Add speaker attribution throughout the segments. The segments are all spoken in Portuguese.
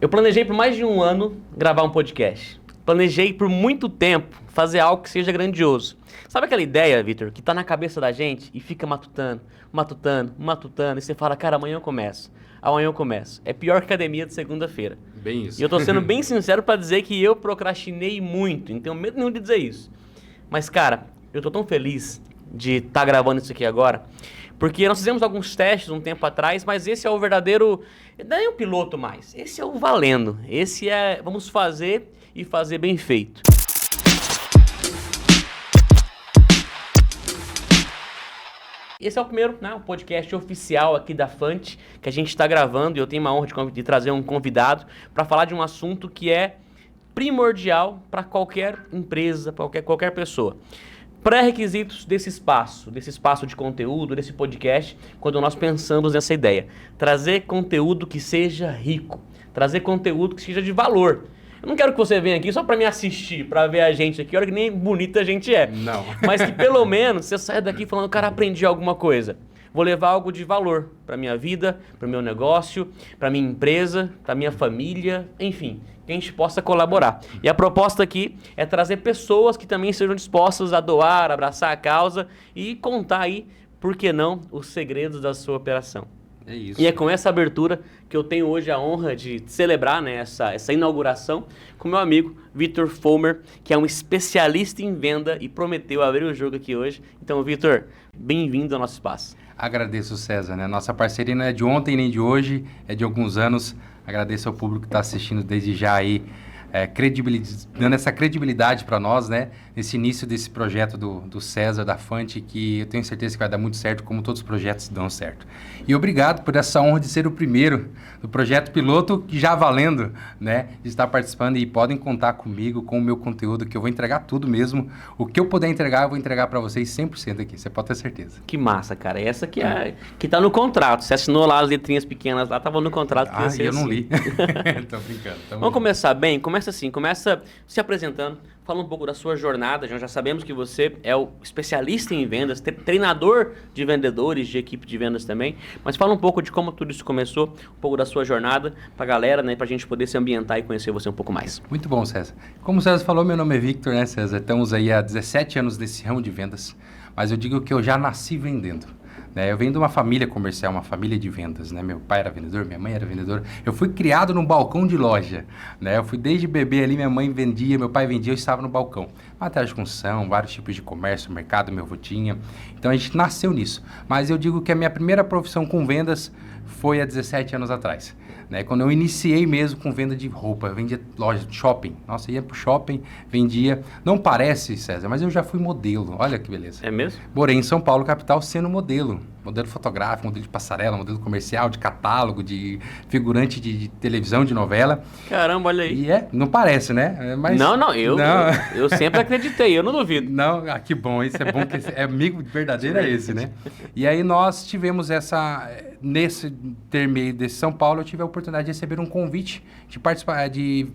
Speaker 1: Eu planejei por mais de um ano gravar um podcast. Planejei por muito tempo fazer algo que seja grandioso. Sabe aquela ideia, Vitor, que tá na cabeça da gente e fica matutando, e você fala, cara, amanhã eu começo. Amanhã eu começo. É pior que academia de segunda-feira.
Speaker 2: Bem isso.
Speaker 1: E eu tô sendo bem sincero pra dizer que eu procrastinei muito, não tenho medo nenhum de dizer isso. Mas, cara, eu tô tão feliz de estar gravando isso aqui agora, porque nós fizemos alguns testes um tempo atrás, mas esse é o verdadeiro, não é um piloto mais, esse é o valendo, esse é, vamos fazer e fazer bem feito. Esse é o primeiro, né, o podcast oficial aqui da Fante, que a gente está gravando, e eu tenho uma honra de trazer um convidado para falar de um assunto que é primordial para qualquer empresa, para qualquer pessoa. Pré-requisitos desse espaço de conteúdo, desse podcast, quando nós pensamos nessa ideia. Trazer conteúdo que seja rico, trazer conteúdo que seja de valor. Eu não quero que você venha aqui só para me assistir, para ver a gente aqui, olha que nem bonita a gente é.
Speaker 2: Não.
Speaker 1: Mas que pelo menos você saia daqui falando, cara, aprendi alguma coisa. Vou levar algo de valor para minha vida, para o meu negócio, para minha empresa, para minha família, enfim, que a gente possa colaborar. E a proposta aqui é trazer pessoas que também sejam dispostas a doar, abraçar a causa e contar aí, por que não, os segredos da sua operação.
Speaker 2: É isso.
Speaker 1: E é com essa abertura que eu tenho hoje a honra de celebrar, né, essa inauguração com meu amigo Vitor Fomer, que é um especialista em venda e prometeu abrir o jogo aqui hoje. Então, Vitor, bem-vindo ao nosso espaço.
Speaker 2: Agradeço, César, né? Nossa parceria não é de ontem nem de hoje, é de alguns anos. Agradeço ao público que está assistindo desde já aí, dando essa credibilidade para nós, né? Nesse início desse projeto do César, da Fante, que eu tenho certeza que vai dar muito certo, como todos os projetos dão certo. E obrigado por essa honra de ser o primeiro do projeto piloto, que já valendo, né? De estar participando, e podem contar comigo, com o meu conteúdo, que eu vou entregar tudo mesmo. O que eu puder entregar, eu vou entregar para vocês 100% aqui, você pode ter certeza.
Speaker 1: Que massa, cara. Essa que que tá no contrato. Você assinou lá as letrinhas pequenas lá, tava no contrato. Que ia ser
Speaker 2: Eu
Speaker 1: assim.
Speaker 2: não li. Tô brincando.
Speaker 1: Vamos começar bem? Começa assim, começa se apresentando, fala um pouco da sua jornada. Já sabemos que você é o especialista em vendas, treinador de vendedores, de equipe de vendas também, mas fala um pouco de como tudo isso começou, um pouco da sua jornada pra galera, né, pra gente poder se ambientar e conhecer você um pouco mais.
Speaker 2: Muito bom, César. Como o César falou, meu nome é Victor, né, César? Estamos aí há 17 anos nesse ramo de vendas, mas eu digo que eu já nasci vendendo. Eu venho de uma família comercial, uma família de vendas, né? Meu pai era vendedor, minha mãe era vendedora. Eu fui criado num balcão de loja, né? Eu fui desde bebê ali, minha mãe vendia, meu pai vendia, eu estava no balcão. Materiais de construção, vários tipos de comércio, mercado, meu avô tinha. Então a gente nasceu nisso. Mas eu digo que a minha primeira profissão com vendas foi há 17 anos atrás. Quando eu iniciei mesmo com venda de roupa, eu vendia loja de shopping. Nossa, ia pro shopping, vendia. Não parece, César, mas eu já fui modelo. Olha que beleza.
Speaker 1: É mesmo?
Speaker 2: Morei em São Paulo, capital, sendo modelo. Modelo fotográfico, modelo de passarela, modelo comercial, de catálogo, de figurante de televisão, de novela.
Speaker 1: Caramba, olha aí.
Speaker 2: E não parece, né? Mas,
Speaker 1: eu sempre acreditei, eu não duvido.
Speaker 2: Não, que bom, isso é bom, que é amigo verdadeiro é esse, né? E aí nós tivemos nesse termo de São Paulo, eu tive a oportunidade de receber um convite de participar, de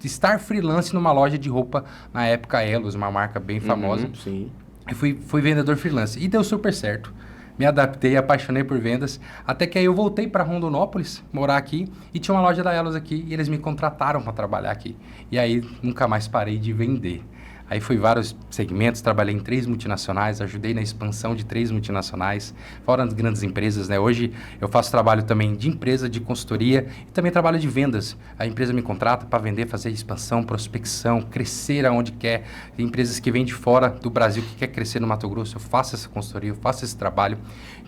Speaker 2: estar freelance numa loja de roupa, na época Elos, uma marca bem famosa.
Speaker 1: Sim.
Speaker 2: Eu fui vendedor freelance e deu super certo. Me adaptei, apaixonei por vendas, até que aí eu voltei para Rondonópolis, morar aqui, e tinha uma loja da Elos aqui, e eles me contrataram para trabalhar aqui. E aí nunca mais parei de vender. Aí fui vários segmentos, trabalhei em 3 multinacionais, ajudei na expansão de 3 multinacionais, fora das grandes empresas, né? Hoje eu faço trabalho também de empresa, de consultoria e também trabalho de vendas. A empresa me contrata para vender, fazer expansão, prospecção, crescer aonde quer. Tem empresas que vêm de fora do Brasil que quer crescer no Mato Grosso, eu faço essa consultoria, eu faço esse trabalho.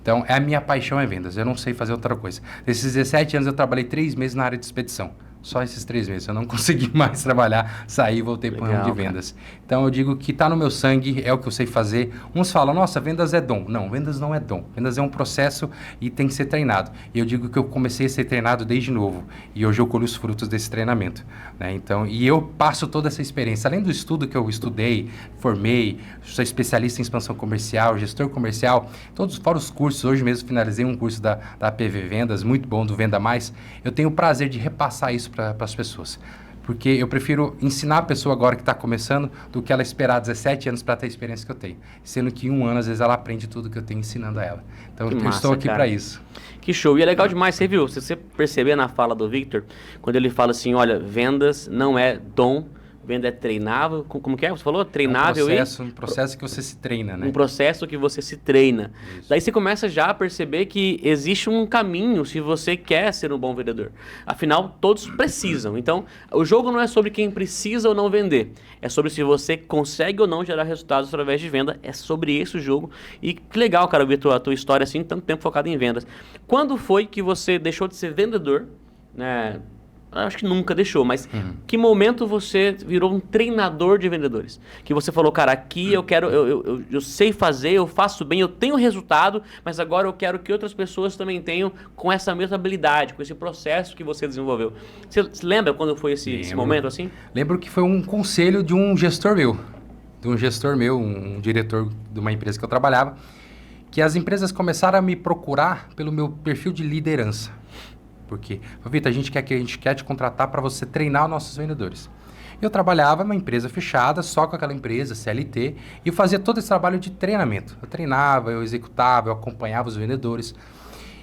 Speaker 2: Então, a minha paixão é vendas, eu não sei fazer outra coisa. Nesses 17 anos eu trabalhei 3 meses na área de expedição. Só esses 3 meses, eu não consegui mais trabalhar, saí e voltei para o ramo de vendas. Então eu digo que está no meu sangue, é o que eu sei fazer. Uns falam, nossa, vendas é dom. Não, vendas não é dom. Vendas é um processo e tem que ser treinado. E eu digo que eu comecei a ser treinado desde novo. E hoje eu colho os frutos desse treinamento. Então, e eu passo toda essa experiência. Além do estudo que eu estudei, formei, sou especialista em expansão comercial, gestor comercial, todos fora os cursos. Hoje mesmo finalizei um curso da PV Vendas, muito bom, do Venda Mais. Eu tenho o prazer de repassar isso para as pessoas. Porque eu prefiro ensinar a pessoa agora que está começando do que ela esperar 17 anos para ter a experiência que eu tenho. Sendo que em 1 ano, às vezes, ela aprende tudo que eu tenho ensinando a ela. Então, eu estou aqui para isso.
Speaker 1: Que show. E é legal demais, você viu? Se você perceber na fala do Victor, quando ele fala assim, olha, vendas não é dom, venda é treinável. Como que é? Você falou? Treinável
Speaker 2: um processo que você se treina, né?
Speaker 1: Um processo que você se treina.
Speaker 2: Isso.
Speaker 1: Daí você começa já a perceber que existe um caminho se você quer ser um bom vendedor. Afinal, todos precisam. Então, o jogo não é sobre quem precisa ou não vender. É sobre se você consegue ou não gerar resultados através de venda. É sobre esse o jogo. E que legal, cara, ver a tua história assim, tanto tempo focada em vendas. Quando foi que você deixou de ser vendedor, né? Acho que nunca deixou, mas que momento você virou um treinador de vendedores? Que você falou, cara, aqui eu quero, eu sei fazer, eu faço bem, eu tenho resultado, mas agora eu quero que outras pessoas também tenham com essa mesma habilidade, com esse processo que você desenvolveu. Você se lembra quando foi esse momento assim?
Speaker 2: Lembro que foi um conselho de um gestor meu, um diretor de uma empresa que eu trabalhava, que as empresas começaram a me procurar pelo meu perfil de liderança. Porque, Vitor, a gente quer te contratar para você treinar os nossos vendedores. Eu trabalhava numa empresa fechada, só com aquela empresa, CLT, e eu fazia todo esse trabalho de treinamento. Eu treinava, eu executava, eu acompanhava os vendedores.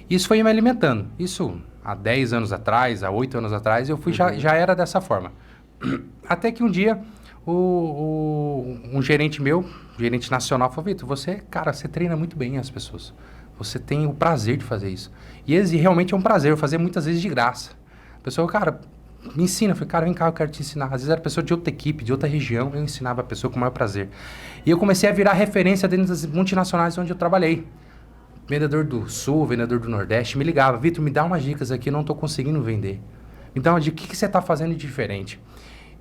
Speaker 2: Isso foi me alimentando. Isso há 10 anos atrás, há 8 anos atrás, eu fui já era dessa forma. Até que um dia, um gerente meu, gerente nacional, falou, Vitor, você treina muito bem as pessoas. Você tem o prazer de fazer isso. E realmente é um prazer, eu fazia muitas vezes de graça. A pessoa, cara, me ensina. Eu falei, cara, vem cá, eu quero te ensinar. Às vezes era pessoa de outra equipe, de outra região, eu ensinava a pessoa com o maior prazer. E eu comecei a virar referência dentro das multinacionais onde eu trabalhei. Vendedor do Sul, vendedor do Nordeste, me ligava, Vitor, me dá umas dicas aqui, eu não estou conseguindo vender. Me dá uma dica, o que você está fazendo de diferente?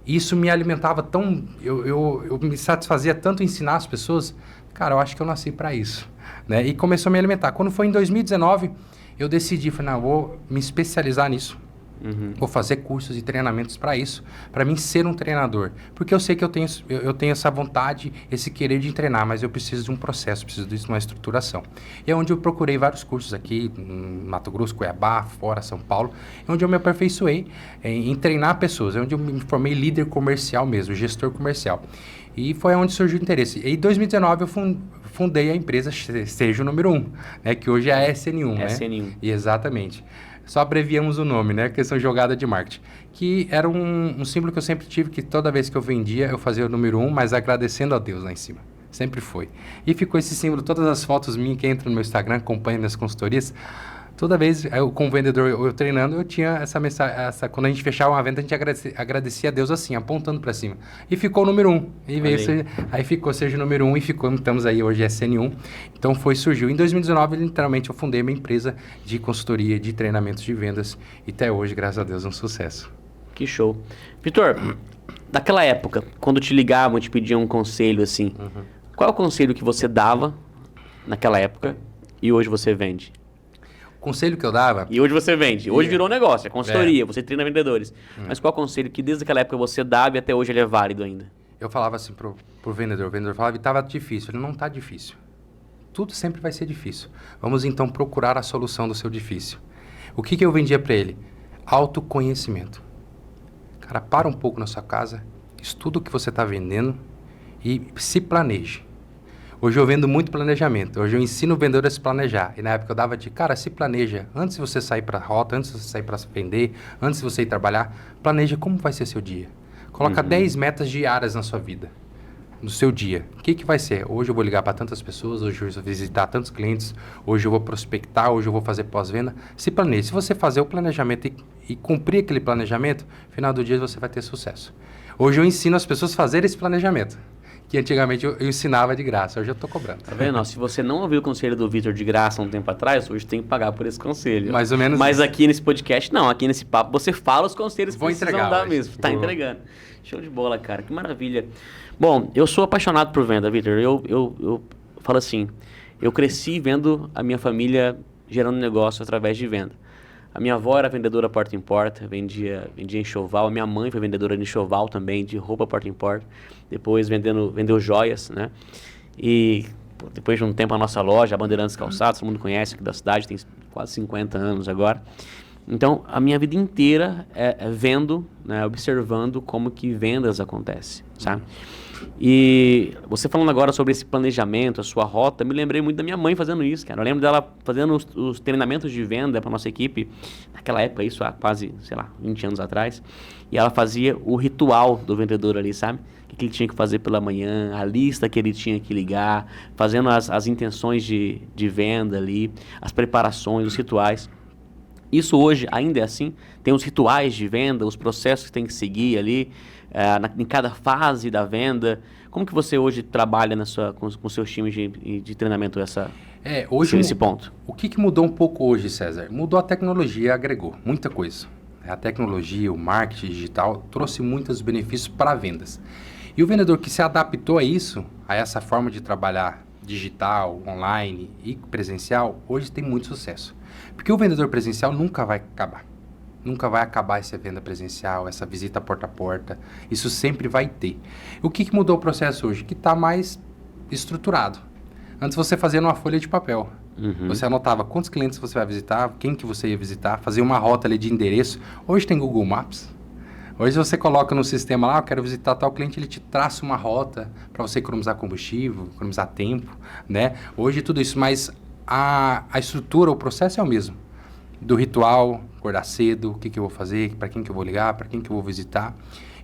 Speaker 2: Isso me alimentava tão... Eu me satisfazia tanto em ensinar as pessoas. Cara, eu acho que eu nasci para isso. Né? E começou a me alimentar. Quando foi em 2019, eu decidi, falei, não, vou me especializar nisso. Vou fazer cursos e treinamentos para isso, para mim ser um treinador. Porque eu sei que eu tenho essa vontade, esse querer de treinar, mas eu preciso de um processo, preciso de uma estruturação. E é onde eu procurei vários cursos aqui, em Mato Grosso, Cuiabá, fora, São Paulo, é onde eu me aperfeiçoei em treinar pessoas, é onde eu me formei líder comercial mesmo, gestor comercial. E foi onde surgiu o interesse. E em 2019 eu fundei a empresa Seja o Número 1, né, que hoje é a SN1.
Speaker 1: SN1.
Speaker 2: Né? Exatamente. Só abreviamos o nome, né? Questão de jogada de marketing. Que era um símbolo que eu sempre tive, que toda vez que eu vendia, eu fazia o número 1, mas agradecendo a Deus lá em cima. Sempre foi. E ficou esse símbolo, todas as fotos minhas que entram no meu Instagram, acompanham minhas consultorias. Toda vez, com o vendedor, eu treinando, eu tinha essa mensagem, quando a gente fechava uma venda, a gente agradecia a Deus assim, apontando para cima. E ficou o número 1. E veio aí ficou Seja o Número 1 e estamos aí, hoje é SN1. Então surgiu. Em 2019, literalmente, eu fundei uma empresa de consultoria, de treinamentos de vendas. E até hoje, graças a Deus, um sucesso.
Speaker 1: Que show. Vitor, daquela época, quando te ligavam, te pediam um conselho assim, qual é o conselho que você dava naquela época e hoje você vende?
Speaker 2: Conselho que eu dava...
Speaker 1: E hoje você vende. Hoje virou negócio, é consultoria, você treina vendedores. Mas qual conselho que desde aquela época você dava e até hoje ele é válido ainda?
Speaker 2: Eu falava assim pro vendedor, o vendedor falava, estava difícil. Ele não está difícil. Tudo sempre vai ser difícil. Vamos então procurar a solução do seu difícil. O que eu vendia para ele? Autoconhecimento. Cara, para um pouco na sua casa, estuda o que você está vendendo e se planeje. Hoje eu vendo muito planejamento. Hoje eu ensino o vendedor a se planejar. E na época eu dava de, cara, se planeja. Antes de você sair para a rota, antes de você sair para vender, antes de você ir trabalhar, planeja como vai ser seu dia. Coloca 10 metas diárias na sua vida, no seu dia. O que vai ser? Hoje eu vou ligar para tantas pessoas, hoje eu vou visitar tantos clientes, hoje eu vou prospectar, hoje eu vou fazer pós-venda. Se planeje. Se você fazer o planejamento e cumprir aquele planejamento, no final do dia você vai ter sucesso. Hoje eu ensino as pessoas a fazerem esse planejamento. Que antigamente eu ensinava de graça, hoje eu estou cobrando.
Speaker 1: Tá vendo? Se você não ouviu o conselho do Victor de graça um tempo atrás, hoje tem que pagar por esse conselho.
Speaker 2: Mais ou menos.
Speaker 1: Mas
Speaker 2: isso.
Speaker 1: Aqui nesse podcast, não. Aqui nesse papo, você fala os conselhos que
Speaker 2: vou
Speaker 1: precisam
Speaker 2: entregar
Speaker 1: dar
Speaker 2: hoje.
Speaker 1: mesmo. Tá entregando. Show de bola, cara. Que maravilha. Bom, eu sou apaixonado por venda, Victor. Eu falo assim, eu cresci vendo a minha família gerando negócio através de venda. A minha avó era vendedora porta em porta, vendia enxoval. A minha mãe foi vendedora de enxoval também, de roupa porta em porta. Depois vendeu joias, né? E depois de um tempo a nossa loja, a Bandeirantes Calçados, todo mundo conhece aqui da cidade, tem quase 50 anos agora. Então, a minha vida inteira é vendo, né, observando como que vendas acontecem, sabe? E você falando agora sobre esse planejamento, a sua rota, me lembrei muito da minha mãe fazendo isso, cara. Eu lembro dela fazendo os treinamentos de venda para nossa equipe, naquela época, isso há quase, sei lá, 20 anos atrás. E ela fazia o ritual do vendedor ali, sabe? O que ele tinha que fazer pela manhã, a lista que ele tinha que ligar, fazendo as intenções de venda ali, as preparações, os rituais. Isso hoje ainda é assim? Tem os rituais de venda, os processos que tem que seguir ali, em cada fase da venda. Como que você hoje trabalha com seus times de treinamento
Speaker 2: hoje
Speaker 1: nesse ponto?
Speaker 2: O que mudou um pouco hoje, César? Mudou a tecnologia, agregou muita coisa. A tecnologia, o marketing digital trouxe muitos benefícios para vendas. E o vendedor que se adaptou a isso, a essa forma de trabalhar digital, online e presencial, hoje tem muito sucesso. Porque o vendedor presencial nunca vai acabar. Nunca vai acabar essa venda presencial, essa visita porta a porta. Isso sempre vai ter. O que mudou o processo hoje? Que está mais estruturado. Antes você fazia numa folha de papel. Você anotava quantos clientes você vai visitar, quem que você ia visitar, fazia uma rota ali de endereço. Hoje tem Google Maps. Hoje você coloca no sistema lá, eu quero visitar tal cliente, ele te traça uma rota para você economizar combustível, economizar tempo, né? Hoje tudo isso, mas a estrutura, o processo é o mesmo. Do ritual, acordar cedo, o que eu vou fazer, para quem que eu vou ligar, para quem que eu vou visitar.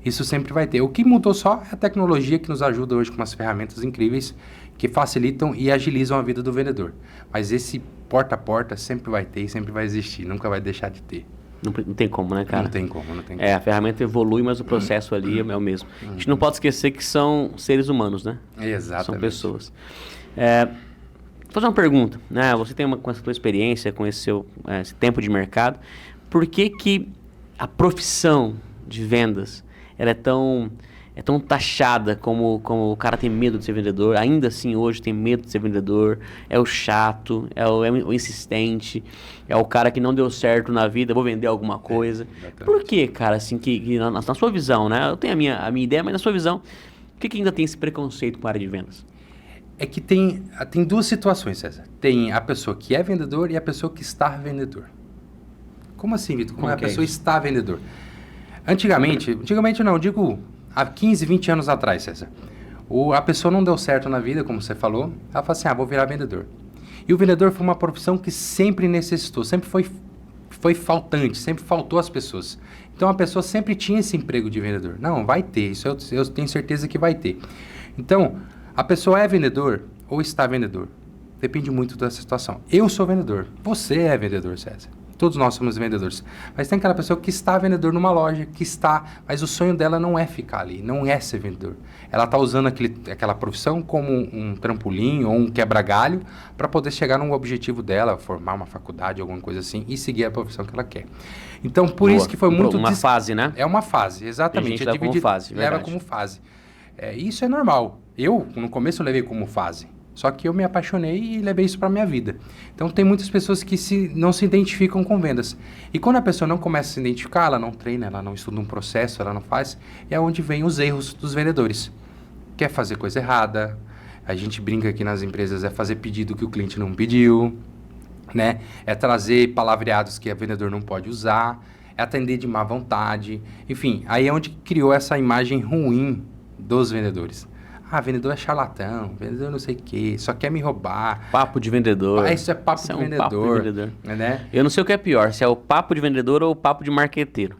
Speaker 2: Isso sempre vai ter. O que mudou só é a tecnologia que nos ajuda hoje com umas ferramentas incríveis que facilitam e agilizam a vida do vendedor. Mas esse porta a porta sempre vai ter e sempre vai existir, nunca vai deixar de ter.
Speaker 1: Não tem como, né, cara?
Speaker 2: Não tem como.
Speaker 1: A ferramenta evolui, mas o processo ali é o mesmo. A gente não pode esquecer que são seres humanos, né?
Speaker 2: Exatamente.
Speaker 1: São pessoas. Vou fazer uma pergunta, né? Você tem com essa tua experiência, com esse esse tempo de mercado, por que a profissão de vendas ela é tão taxada como o cara tem medo de ser vendedor, ainda assim hoje tem medo de ser vendedor, é o chato, é o insistente, é o cara que não deu certo na vida, vou vender alguma coisa. Por que, cara, assim, que na sua visão, né? Eu tenho a minha ideia, mas na sua visão, por que ainda tem esse preconceito com a área de vendas?
Speaker 2: É que tem duas situações, César. Tem a pessoa que é vendedor e a pessoa que está vendedor. Como assim, Vitor? Como a pessoa está vendedor? Antigamente não, digo há 15, 20 anos atrás, César. A pessoa não deu certo na vida, como você falou, ela fala assim, vou virar vendedor. E o vendedor foi uma profissão que sempre necessitou, sempre foi faltante, sempre faltou às pessoas. Então a pessoa sempre tinha esse emprego de vendedor. Não, vai ter, isso eu tenho certeza que vai ter. Então, a pessoa é vendedor ou está vendedor? Depende muito dessa situação. Eu sou vendedor, você é vendedor, César. Todos nós somos vendedores. Mas tem aquela pessoa que está vendedor numa loja, mas o sonho dela não é ficar ali, não é ser vendedor. Ela está usando aquela profissão como um trampolim ou um quebra-galho para poder chegar no objetivo dela, formar uma faculdade, alguma coisa assim, e seguir a profissão que ela quer. Então, por isso que foi muito...
Speaker 1: Uma fase, né?
Speaker 2: É uma fase, exatamente.
Speaker 1: Leva como fase,
Speaker 2: leva como fase. Isso é normal. Eu, no começo, eu levei como fase. Só que eu me apaixonei e levei isso para a minha vida. Então, tem muitas pessoas que não se identificam com vendas. E quando a pessoa não começa a se identificar, ela não treina, ela não estuda um processo, ela não faz, é onde vem os erros dos vendedores. Quer fazer coisa errada, a gente brinca aqui nas empresas, é fazer pedido que o cliente não pediu, né? É trazer palavreados que o vendedor não pode usar, é atender de má vontade. Enfim, aí é onde criou essa imagem ruim dos vendedores. Vendedor é charlatão, vendedor não sei o quê, só quer me roubar.
Speaker 1: Papo de vendedor.
Speaker 2: Isso é papo de vendedor.
Speaker 1: Papo de vendedor.
Speaker 2: Né?
Speaker 1: Eu não sei o que é pior, se é o papo de vendedor ou o papo de marqueteiro.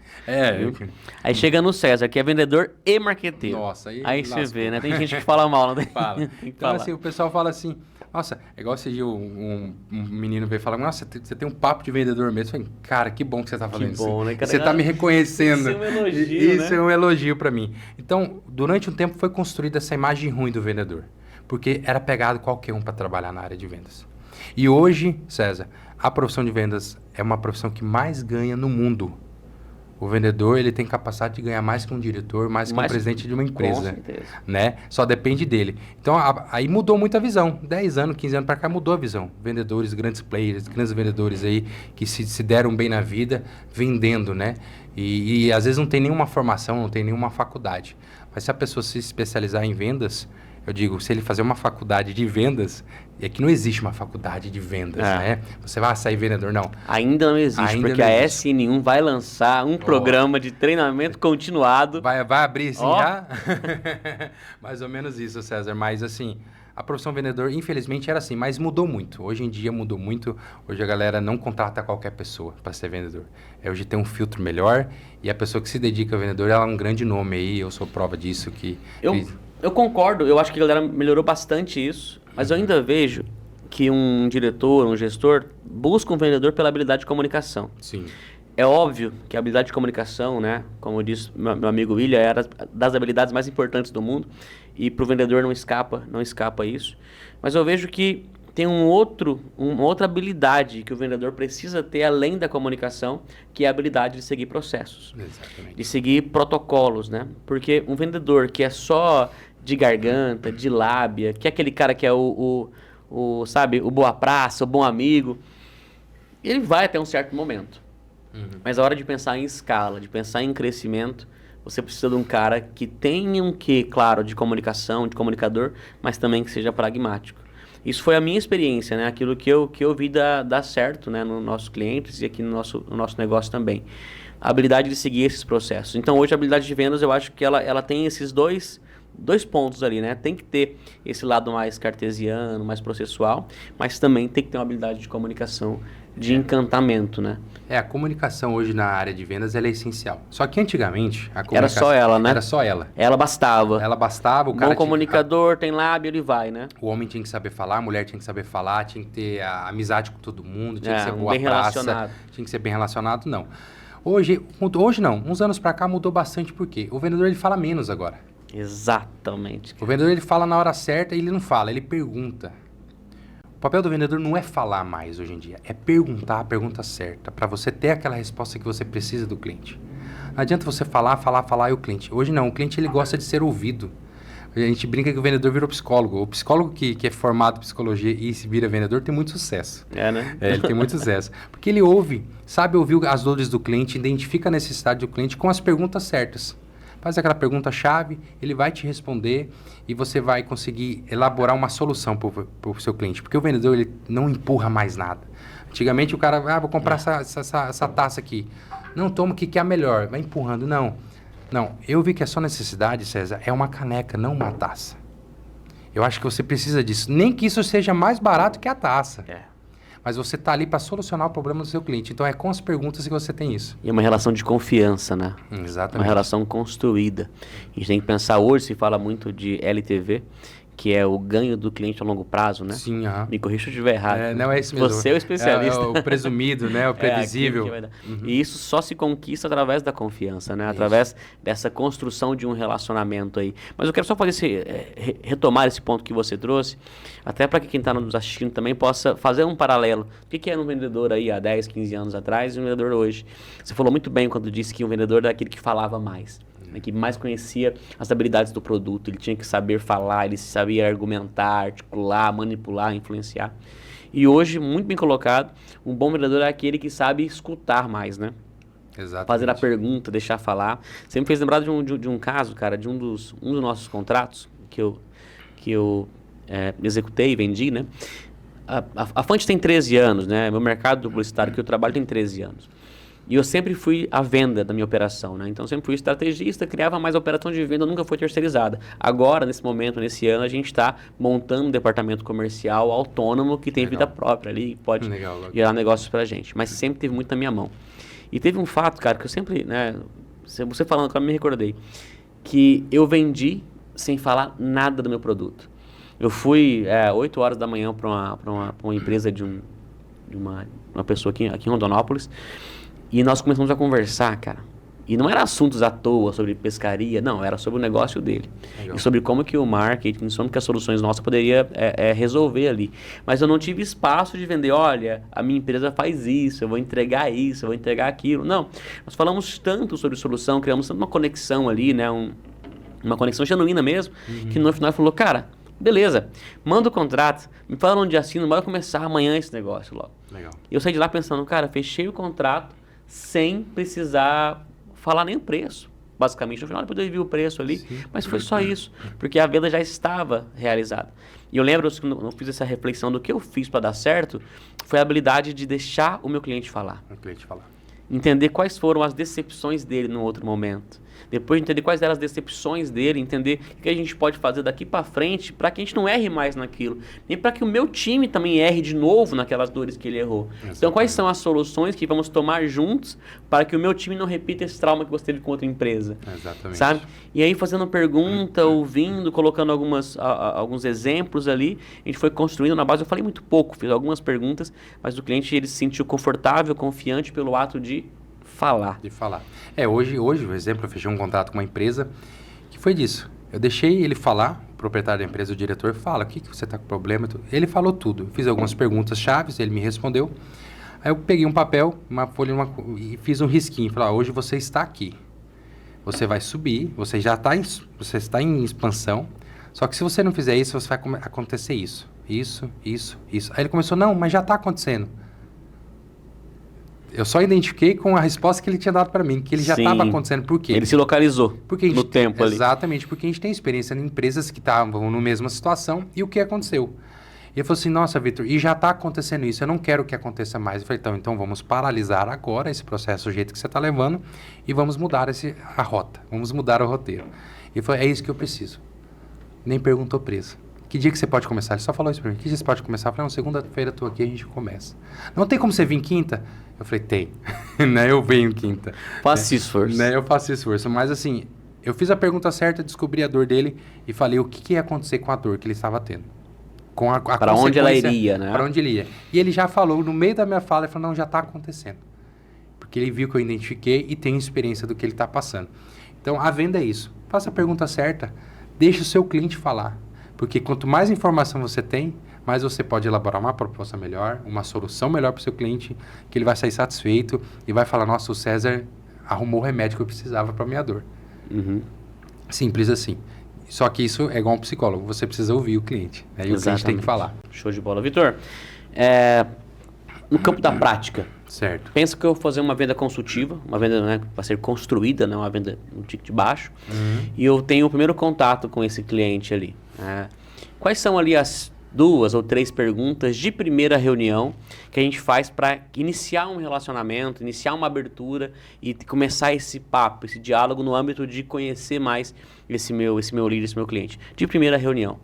Speaker 1: Aí chega no César, que é vendedor e marqueteiro.
Speaker 2: Nossa,
Speaker 1: aí você vê, né? Tem gente que fala mal, não tem?
Speaker 2: Fala. Então, assim, o pessoal fala assim, nossa, é igual esse dia um menino veio falar, nossa, você tem um papo de vendedor mesmo. Eu falei, cara, que bom que você tá falando isso.
Speaker 1: Que bom, né? Cara,
Speaker 2: você tá me reconhecendo.
Speaker 1: Isso é um elogio,
Speaker 2: Isso é um elogio pra mim. Então, durante um tempo foi construída essa imagem ruim do vendedor. Porque era pegado qualquer um para trabalhar na área de vendas. E hoje, César, a profissão de vendas é uma profissão que mais ganha no mundo. O vendedor, ele tem capacidade de ganhar mais que um diretor, mais que um presidente de uma empresa.
Speaker 1: Com certeza.
Speaker 2: Né? Só depende dele. Então, aí mudou muito a visão. 10 anos, 15 anos para cá mudou a visão. Vendedores, grandes players, grandes vendedores aí que se deram bem na vida vendendo, né? E às vezes não tem nenhuma formação, não tem nenhuma faculdade. Mas se a pessoa se especializar em vendas, Eu digo, se ele fazer uma faculdade de vendas, é que não existe uma faculdade de vendas, né? Você vai sair vendedor, não.
Speaker 1: Ainda não existe,
Speaker 2: Ainda
Speaker 1: porque
Speaker 2: não
Speaker 1: a
Speaker 2: existe.
Speaker 1: SN1 vai lançar um programa de treinamento continuado.
Speaker 2: Vai abrir assim já? Mais ou menos isso, César. Mas assim, a profissão vendedor, infelizmente, era assim, mas mudou muito. Hoje em dia mudou muito. Hoje a galera não contrata qualquer pessoa para ser vendedor. Hoje tem um filtro melhor e a pessoa que se dedica a vendedor, ela é um grande nome aí. Eu sou prova disso que...
Speaker 1: Eu concordo, eu acho que a galera melhorou bastante isso, mas eu ainda vejo que um diretor, um gestor, busca um vendedor pela habilidade de comunicação.
Speaker 2: Sim.
Speaker 1: É óbvio que a habilidade de comunicação, né, como disse meu amigo William, era das habilidades mais importantes do mundo, e para o vendedor não escapa isso. Mas eu vejo que tem uma outra habilidade que o vendedor precisa ter além da comunicação, que é a habilidade de seguir processos.
Speaker 2: Exatamente.
Speaker 1: De seguir protocolos, né? Porque um vendedor que é só de garganta, de lábia, que é aquele cara que é sabe, o boa praça, o bom amigo, ele vai até um certo momento. Mas a hora de pensar em escala, de pensar em crescimento, você precisa de um cara que tenha um quê, claro, de comunicação, de comunicador, mas também que seja pragmático. Isso foi a minha experiência, né? Aquilo que eu vi dar certo, né? Nos nossos clientes e aqui no nosso negócio também. A habilidade de seguir esses processos. Então, hoje, a habilidade de vendas, eu acho que ela tem esses dois pontos ali, né? Tem que ter esse lado mais cartesiano, mais processual, mas também tem que ter uma habilidade de comunicação, de encantamento, né?
Speaker 2: A comunicação hoje na área de vendas ela é essencial. Só que antigamente a comunicação...
Speaker 1: Era só ela, né?
Speaker 2: Era só ela.
Speaker 1: Ela bastava.
Speaker 2: Ela bastava, o cara
Speaker 1: Bom comunicador, tem lábio, ele vai, né?
Speaker 2: O homem tinha que saber falar, a mulher tinha que saber falar, tinha que ter a amizade com todo mundo, tinha que ser boa
Speaker 1: bem
Speaker 2: praça,
Speaker 1: relacionado.
Speaker 2: tinha que ser bem relacionado, não. Hoje não, uns anos pra cá mudou bastante, porque o vendedor ele fala menos agora.
Speaker 1: Exatamente.
Speaker 2: O vendedor ele fala na hora certa e ele não fala, ele pergunta. O papel do vendedor não é falar mais hoje em dia, é perguntar a pergunta certa, para você ter aquela resposta que você precisa do cliente. Não adianta você falar e o cliente. Hoje não, o cliente ele gosta de ser ouvido. A gente brinca que o vendedor virou psicólogo. O psicólogo que é formado em psicologia e se vira vendedor tem muito sucesso.
Speaker 1: Né?
Speaker 2: Ele tem muito sucesso. Porque ele sabe ouvir as dores do cliente, identifica a necessidade do cliente com as perguntas certas. Faz aquela pergunta-chave, ele vai te responder e você vai conseguir elaborar uma solução para o seu cliente. Porque o vendedor ele não empurra mais nada. Antigamente o cara, vou comprar essa taça aqui. Não, toma o que é a melhor. Vai empurrando. Não, eu vi que a sua necessidade, César, é uma caneca, não uma taça. Eu acho que você precisa disso. Nem que isso seja mais barato que a taça. Mas você está ali para solucionar o problema do seu cliente. Então, é com as perguntas que você tem isso.
Speaker 1: E é uma relação de confiança, né?
Speaker 2: Exatamente.
Speaker 1: Uma relação construída. A gente tem que pensar, hoje se fala muito de LTV, que é o ganho do cliente a longo prazo, né?
Speaker 2: Sim,
Speaker 1: Me corrija se eu estiver errado.
Speaker 2: Não é isso mesmo.
Speaker 1: Você é o especialista.
Speaker 2: É o presumido, né? O previsível.
Speaker 1: E isso só se conquista através da confiança, né? Através dessa construção de um relacionamento aí. Mas eu quero só fazer retomar esse ponto que você trouxe, até para que quem está nos assistindo também possa fazer um paralelo. O que era um vendedor aí há 10, 15 anos atrás e um vendedor hoje? Você falou muito bem quando disse que um vendedor era aquele que falava mais. Que mais conhecia as habilidades do produto, ele tinha que saber falar, ele sabia argumentar, articular, manipular, influenciar. E hoje, muito bem colocado, um bom vendedor é aquele que sabe escutar mais, né?
Speaker 2: Exatamente.
Speaker 1: Fazer a pergunta, deixar falar. Você me fez lembrar de um caso, cara, de um dos nossos contratos que eu executei e vendi, né? A Fante tem 13 anos, né? Meu mercado publicitário que eu trabalho tem 13 anos. E eu sempre fui a venda da minha operação, né? Então, sempre fui estrategista, criava mais a operação de venda, nunca foi terceirizada. Agora, nesse momento, nesse ano, a gente está montando um departamento comercial autônomo que tem vida própria ali, e pode gerar negócios pra gente. Mas sempre teve muito na minha mão. E teve um fato, cara, que eu sempre, né? Você falando, eu me recordei. Que eu vendi sem falar nada do meu produto. Eu fui 8 horas da manhã para uma empresa de uma pessoa aqui em Rondonópolis. E nós começamos a conversar, cara. E não era assuntos à toa sobre pescaria, não. Era sobre o negócio dele. Legal. E sobre como que o marketing, sobre que as soluções nossas poderia resolver ali. Mas eu não tive espaço de vender, olha, a minha empresa faz isso, eu vou entregar isso, eu vou entregar aquilo. Não. Nós falamos tanto sobre solução, criamos tanto uma conexão ali, né? Uma conexão genuína mesmo, que no final falou, cara, beleza, manda o contrato, me fala onde assino, vai começar amanhã esse negócio logo.
Speaker 2: Legal.
Speaker 1: E eu saí de lá pensando, cara, fechei o contrato sem precisar falar nem o preço. basicamente. No final, depois eu vi o preço ali, mas foi só isso, porque a venda já estava realizada. E eu lembro, quando eu fiz essa reflexão do que eu fiz para dar certo, foi a habilidade de deixar o meu cliente falar.
Speaker 2: O cliente falar.
Speaker 1: Entender quais foram as decepções dele no outro momento. Depois de entender quais eram as decepções dele, entender o que a gente pode fazer daqui para frente para que a gente não erre mais naquilo. Nem para que o meu time também erre de novo naquelas dores que ele errou. Exatamente. Então, quais são as soluções que vamos tomar juntos para que o meu time não repita esse trauma que você teve com outra empresa?
Speaker 2: Exatamente.
Speaker 1: Sabe? E aí, fazendo pergunta, ouvindo, colocando alguns exemplos ali, a gente foi construindo na base. Eu falei muito pouco, fiz algumas perguntas, mas o cliente ele se sentiu confortável, confiante pelo ato de falar.
Speaker 2: De falar. Hoje, por exemplo, eu fechei um contrato com uma empresa que foi disso. Eu deixei ele falar, o proprietário da empresa, o diretor, fala, o que você está com problema? Ele falou tudo. Eu fiz algumas perguntas chaves, ele me respondeu. Aí eu peguei um papel, uma folha e fiz um risquinho. Falei, hoje você está aqui. Você vai subir, você está em expansão. Só que se você não fizer isso, vai acontecer isso. Isso. Aí ele começou, não, mas já está acontecendo. Eu só identifiquei com a resposta que ele tinha dado para mim, que ele já estava acontecendo. Por quê?
Speaker 1: Ele se localizou no tempo ali.
Speaker 2: Exatamente, porque a gente tem experiência em empresas que estavam na mesma situação e o que aconteceu. E ele falou assim, nossa, Vitor, e já está acontecendo isso, eu não quero que aconteça mais. Eu falei, então vamos paralisar agora esse processo do jeito que você está levando e vamos mudar a rota, vamos mudar o roteiro. E ele falou, é isso que eu preciso. Nem perguntou preço. Que dia que você pode começar? Ele só falou isso pra mim. Que dia você pode começar? Eu falei, não, segunda-feira eu tô aqui, a gente começa. Não tem como você vir quinta? Eu falei, tem. Né? Eu venho quinta.
Speaker 1: Faça esforço.
Speaker 2: Né? Eu faço esforço. Mas assim, eu fiz a pergunta certa, descobri a dor dele e falei o que ia acontecer com a dor que ele estava tendo. Com a
Speaker 1: para onde ela iria, né?
Speaker 2: Para onde ele ia. E ele já falou, no meio da minha fala, ele falou, não, já está acontecendo. Porque ele viu que eu identifiquei e tem experiência do que ele está passando. Então, a venda é isso. Faça a pergunta certa, deixe o seu cliente falar. Porque quanto mais informação você tem, mais você pode elaborar uma proposta melhor, uma solução melhor para o seu cliente, que ele vai sair satisfeito e vai falar, nossa, o César arrumou o remédio que eu precisava para a minha dor.
Speaker 1: Uhum.
Speaker 2: Simples assim. Só que isso é igual um psicólogo, você precisa ouvir o cliente. Né? E o cliente tem que falar.
Speaker 1: Show de bola. Vitor, no campo da prática,
Speaker 2: certo.
Speaker 1: Pensa que eu vou fazer uma venda consultiva, uma venda, né, para ser construída, né, uma venda um ticket baixo, e eu tenho o primeiro contato com esse cliente ali. Quais são ali as 2 ou 3 perguntas de primeira reunião que a gente faz para iniciar um relacionamento, iniciar uma abertura e começar esse papo, esse diálogo no âmbito de conhecer mais esse meu líder, esse meu cliente? De primeira reunião.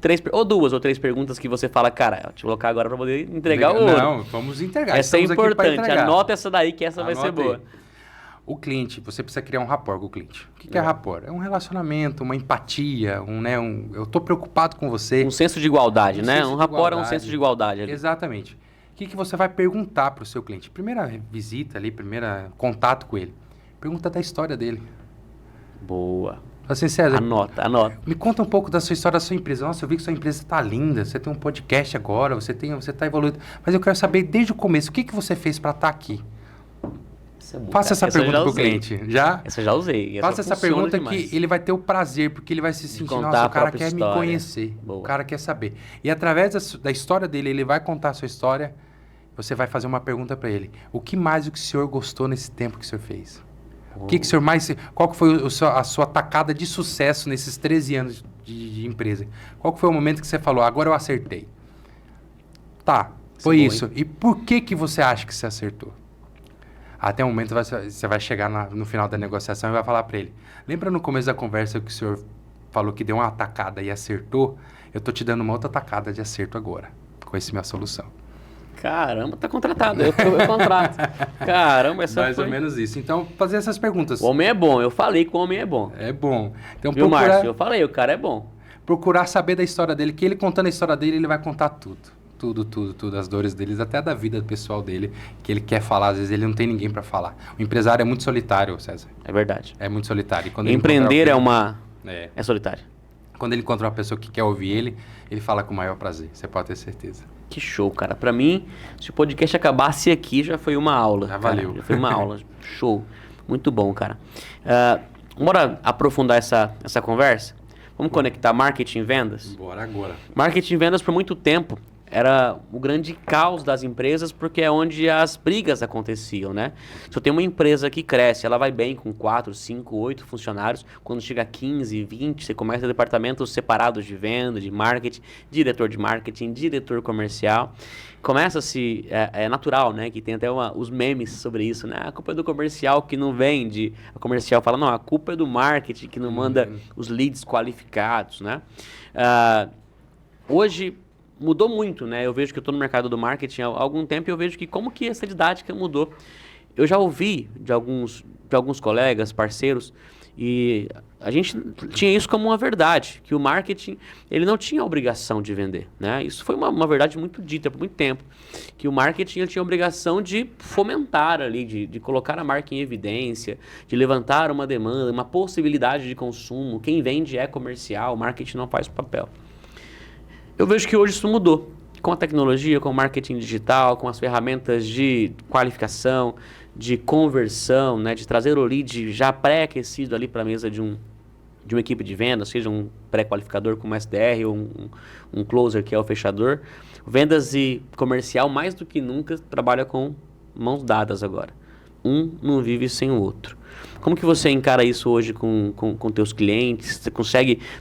Speaker 1: 2 ou 3 perguntas que você fala, cara, eu te vou colocar agora para poder entregar o ouro.
Speaker 2: Não, vamos entregar.
Speaker 1: Essa é importante, anota essa daí que essa vai ser boa.
Speaker 2: O cliente, você precisa criar um rapport com o cliente. O que é rapport? É um relacionamento, uma empatia, eu estou preocupado com você.
Speaker 1: Um senso de igualdade, né? Um rapport é um senso de igualdade ali.
Speaker 2: Exatamente. O que você vai perguntar para o seu cliente? Primeira visita ali, primeiro contato com ele. Pergunta da história dele.
Speaker 1: Boa.
Speaker 2: Assim, César,
Speaker 1: anota.
Speaker 2: Me conta um pouco da sua história da sua empresa. Nossa, eu vi que sua empresa está linda, você tem um podcast agora, você está evoluindo. Mas eu quero saber desde o começo, o que você fez para estar aqui? Faça essa pergunta para o cliente.
Speaker 1: Essa eu já usei.
Speaker 2: Faça essa pergunta demais. Que ele vai ter o prazer, porque ele vai se sentir, nossa, o cara quer me conhecer, o cara quer saber. E através da história dele, ele vai contar a sua história, você vai fazer uma pergunta para ele. O que mais o senhor gostou nesse tempo que o senhor fez? O que o senhor mais... Qual que foi a sua tacada de sucesso nesses 13 anos de empresa? Qual que foi o momento que você falou, agora eu acertei? Tá, foi isso. E por que você acha que você acertou? Até o momento você vai chegar no final da negociação e vai falar para ele. Lembra no começo da conversa que o senhor falou que deu uma atacada e acertou? Eu tô te dando uma outra atacada de acerto agora, com essa minha solução.
Speaker 1: Caramba, tá contratado. Eu contrato. Caramba, essa
Speaker 2: mais ou menos isso. Então, fazer essas perguntas.
Speaker 1: O homem é bom. Eu falei que o homem é bom.
Speaker 2: É bom. Então,
Speaker 1: viu, Márcio? Eu falei, o cara é bom.
Speaker 2: Procurar saber da história dele, que ele contando a história dele, ele vai contar tudo. Tudo, as dores deles, até da vida pessoal dele, que ele quer falar, às vezes ele não tem ninguém para falar. O empresário é muito solitário, César.
Speaker 1: É verdade.
Speaker 2: É muito solitário. E quando
Speaker 1: empreender é solitário.
Speaker 2: Quando ele encontra uma pessoa que quer ouvir ele fala com o maior prazer, você pode ter certeza.
Speaker 1: Que show, cara. Para mim, se o podcast acabasse aqui, já foi uma aula.
Speaker 2: Já valeu.
Speaker 1: Já foi uma aula. Show. Muito bom, cara. Bora aprofundar essa conversa? Vamos conectar marketing e vendas?
Speaker 2: Bora agora.
Speaker 1: Marketing e vendas, por muito tempo, era o grande caos das empresas, porque é onde as brigas aconteciam, né? Se eu tenho uma empresa que cresce, ela vai bem com 4, 5, 8 funcionários, quando chega a 15, 20, você começa departamentos separados de venda, de marketing, diretor comercial. Começa-se, é natural, né? Que tem até os memes sobre isso, né? A culpa é do comercial que não vende. O comercial fala, não, a culpa é do marketing que não manda os leads qualificados, né? Hoje mudou muito, né? Eu vejo que eu estou no mercado do marketing há algum tempo e eu vejo que como que essa didática mudou. Eu já ouvi de alguns colegas, parceiros, e a gente tinha isso como uma verdade, que o marketing ele não tinha obrigação de vender, né? Isso foi uma verdade muito dita por muito tempo, que o marketing ele tinha a obrigação de fomentar ali, de colocar a marca em evidência, de levantar uma demanda, uma possibilidade de consumo. Quem vende é comercial, o marketing não faz o papel. Eu vejo que hoje isso mudou. Com a tecnologia, com o marketing digital, com as ferramentas de qualificação, de conversão, né, de trazer o lead já pré-aquecido ali para a mesa de uma equipe de vendas, seja um pré-qualificador como SDR ou um closer que é o fechador. Vendas e comercial, mais do que nunca, trabalha com mãos dadas agora. Um não vive sem o outro. Como que você encara isso hoje com teus clientes?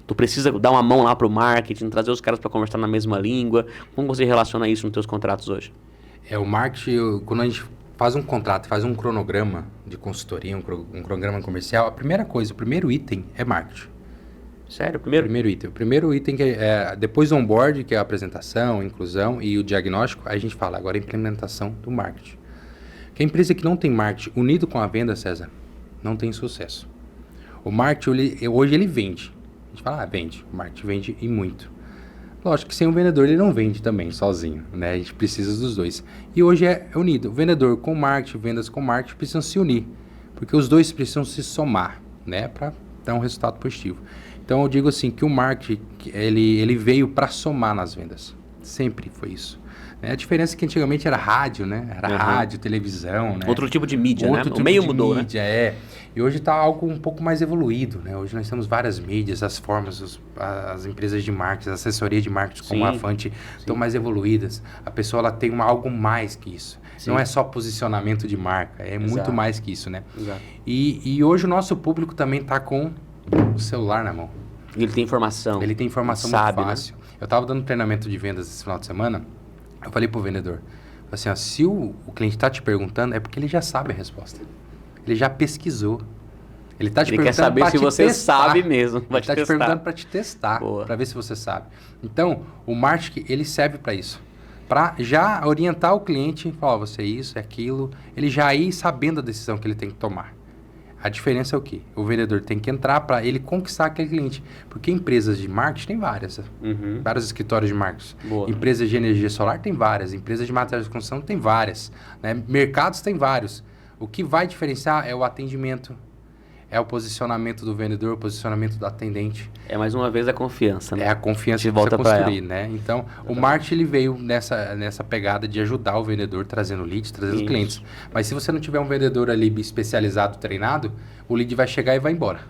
Speaker 1: Tu precisa dar uma mão lá para o marketing, trazer os caras para conversar na mesma língua? Como você relaciona isso nos teus contratos hoje?
Speaker 2: O marketing, quando a gente faz um contrato, faz um cronograma de consultoria, um cronograma comercial, a primeira coisa, o primeiro item é marketing.
Speaker 1: Sério? Primeiro
Speaker 2: item. O primeiro item que depois do onboard, que é a apresentação, a inclusão e o diagnóstico, aí a gente fala agora a implementação do marketing. Que a empresa que não tem marketing unido com a venda, César, não tem sucesso. O marketing, hoje ele vende. A gente fala, vende. O marketing vende e muito. Lógico que sem um vendedor ele não vende também, sozinho, né? A gente precisa dos dois. E hoje é unido. O vendedor com marketing, vendas com marketing precisam se unir. Porque os dois precisam se somar, né? Para dar um resultado positivo. Então eu digo assim, que o marketing, ele veio para somar nas vendas. Sempre foi isso. A diferença é que antigamente era rádio, né? Era rádio, televisão, né?
Speaker 1: Outro tipo de mídia, né?
Speaker 2: Tipo
Speaker 1: o meio
Speaker 2: de
Speaker 1: mudou,
Speaker 2: mídia, né? E hoje está algo um pouco mais evoluído, né? Hoje nós temos várias mídias, as formas, as empresas de marketing, as assessorias de marketing como a Avante estão mais evoluídas. A pessoa ela tem algo mais que isso. Sim. Não é só posicionamento de marca, é muito mais que isso, né? Exato. E hoje o nosso público também está com o celular na mão.
Speaker 1: Ele tem informação.
Speaker 2: Ele tem informação muito fácil. Né? Eu estava dando treinamento de vendas esse final de semana. Eu falei pro vendedor, assim, ó, se o cliente está te perguntando, é porque ele já sabe a resposta. Ele já pesquisou. Ele está te perguntando
Speaker 1: quer saber se você sabe mesmo.
Speaker 2: Ele está te perguntando para te testar, para ver se você sabe. Então, o marketing, ele serve para isso. Para já orientar o cliente, falar, você é isso, é aquilo, ele já ir sabendo a decisão que ele tem que tomar. A diferença é o quê? O vendedor tem que entrar para ele conquistar aquele cliente. Porque empresas de marketing tem várias. Vários escritórios de marketing. Boa. Empresas de energia solar tem várias. Empresas de materiais de construção tem várias. Né? Mercados tem vários. O que vai diferenciar é o atendimento. É o posicionamento do vendedor, o posicionamento do atendente.
Speaker 1: É mais uma vez a confiança, né?
Speaker 2: É a confiança que você construir, né? Então, o marketing ele veio nessa pegada de ajudar o vendedor, trazendo leads, trazendo clientes. Mas se você não tiver um vendedor ali especializado, treinado, o lead vai chegar e vai embora.